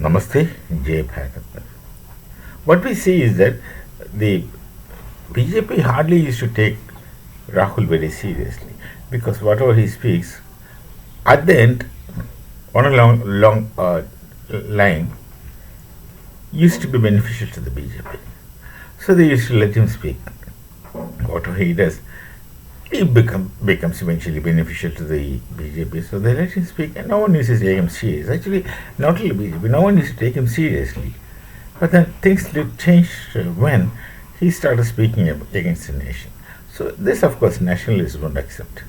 Namaste, Jay Bhagat. What we see is that the BJP hardly used to take Rahul very seriously because whatever he speaks, at the end, on a long line, used to be beneficial to the BJP. So they used to let him speak. Whatever he does, becomes eventually beneficial to the BJP. So they let him speak, and no one used to take him serious. Actually, not only BJP, no one used to take him seriously. But then things did change when he started speaking against the nation. So this, of course, nationalists won't accept.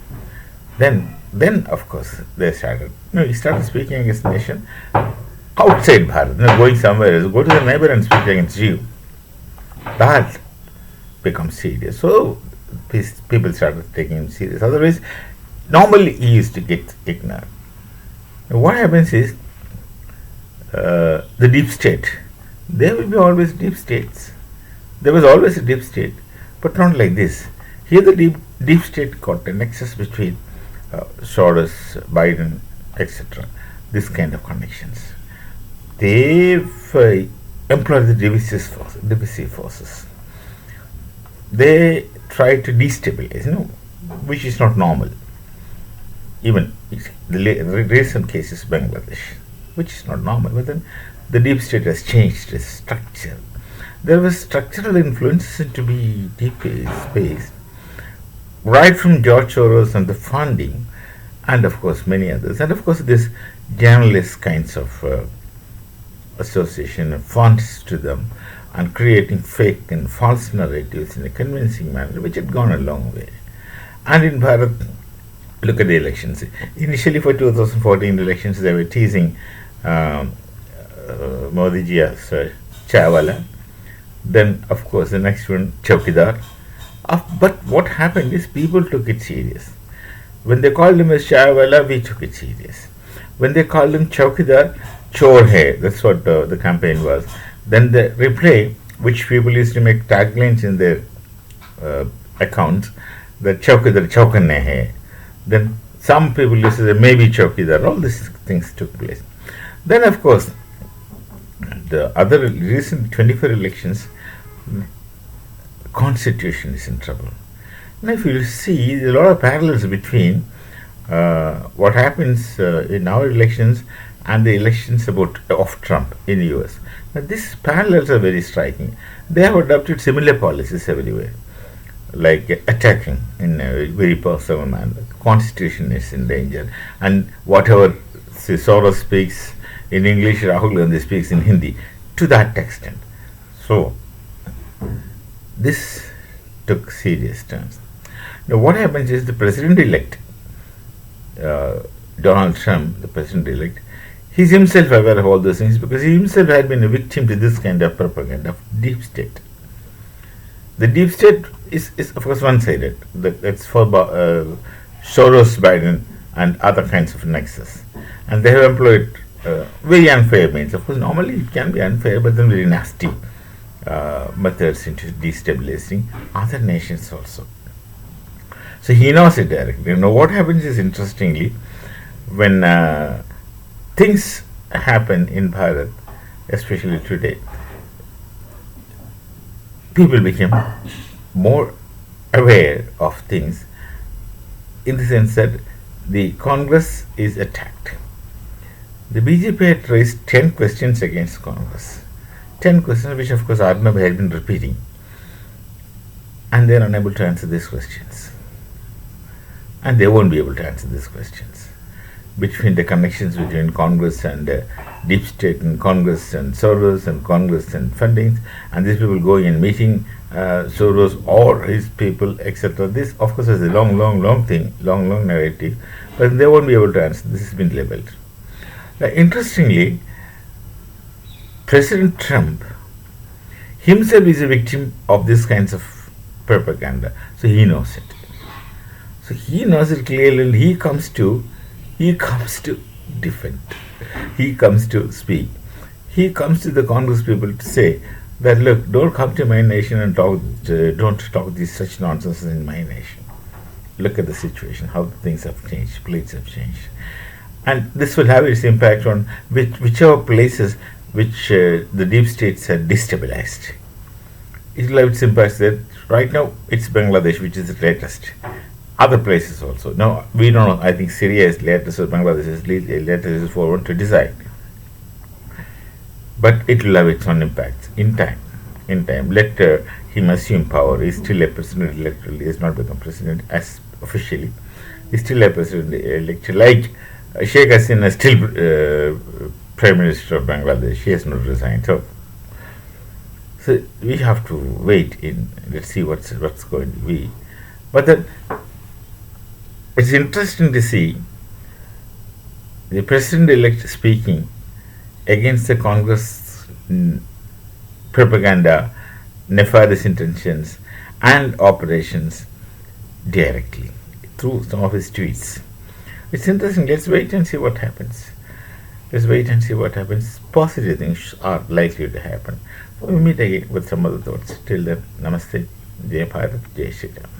Then of course, they started. He started speaking against the nation outside Bharat. Going somewhere else, go to the neighbor and speak against you. That becomes serious. So people started taking him serious. Otherwise, normally he used to get ignored. Now, what happens is the deep state. There will be always deep states. There was always a deep state, but not like this. Here, the deep state got a nexus between Soros, Biden, etc. This kind of connections. They've employed the divisive forces. They try to destabilize, which is not normal. Even the recent case is Bangladesh, which is not normal. But then the deep state has changed its structure. There was structural influences to be deep space, right from George Soros and the funding, and of course many others, and of course this journalist kinds of association of funds to them, and creating fake and false narratives in a convincing manner, which had gone a long way. And in Bharat, look at the elections. Initially, for 2014 elections, they were teasing Modi ji as Chawala. Then, of course, the next one, Chowkidar. But what happened is people took it serious. When they called him as Chawala, we took it serious. When they called him Chowkidar, Chor hai, that's what the campaign was. Then the reply, which people used to make taglines in their accounts, that Chowkidar Chaukanne hai. Then some people used to say maybe Chowkidar. All these things took place. Then, of course, the other recent 24 elections, constitution is in trouble. Now, if you see, there are a lot of parallels between what happens in our elections and the elections of Trump in the US. Now, these parallels are very striking. They have adopted similar policies everywhere, like attacking in a very personal manner. The constitution is in danger, and whatever Soros speaks in English, Rahul Gandhi speaks in Hindi, to that extent. So, this took serious turns. Now, what happens is the president-elect, Donald Trump, the president-elect, he's himself aware of all those things because he himself had been a victim to this kind of propaganda of deep state. The deep state is of course one-sided. That's for Soros, Biden, and other kinds of nexus. And they have employed very unfair means. Of course, normally it can be unfair, but then very nasty methods into destabilizing other nations also. So he knows it directly. What happens is, interestingly, when things happen in Bharat, especially today, people became more aware of things in the sense that the Congress is attacked. The BJP had raised 10 questions against Congress. 10 questions which of course Arnab had been repeating. And they are unable to answer these questions. And they won't be able to answer these questions. Between the connections between Congress and deep state, and Congress and Soros, and Congress and funding, and these people going and meeting Soros or his people, etc. This, of course, is a long thing, long narrative, but they won't be able to answer. This has been labeled. Now, interestingly, President Trump himself is a victim of these kinds of propaganda, so he knows it. So he knows it clearly, and he comes to defend. He comes to speak. He comes to the Congress people to say that, look, don't come to my nation and don't talk this such nonsense in my nation. Look at the situation, how things have changed, plates have changed. And this will have its impact on whichever places which the deep states had destabilized. It will have its impacts that right now it's Bangladesh, which is the latest. Other places also. Now, we don't know. I think Syria is latest or Bangladesh is latest is for one to decide. But it will have its own impacts in time. In time. Let him assume power. He's still a president electorally. He has not become president as officially. He's still a president electorally. Like Sheikh Hasina is still Prime Minister of Bangladesh. She has not resigned. So we have to wait in. Let's see what's going to be. But then it's interesting to see the president-elect speaking against the Congress propaganda, nefarious intentions, and operations directly through some of his tweets. It's interesting. Let's wait and see what happens. Let's wait and see what happens. Positive things are likely to happen. So we meet again with some other thoughts. Till then, Namaste, Jai Bharat, Jai Shri Ram.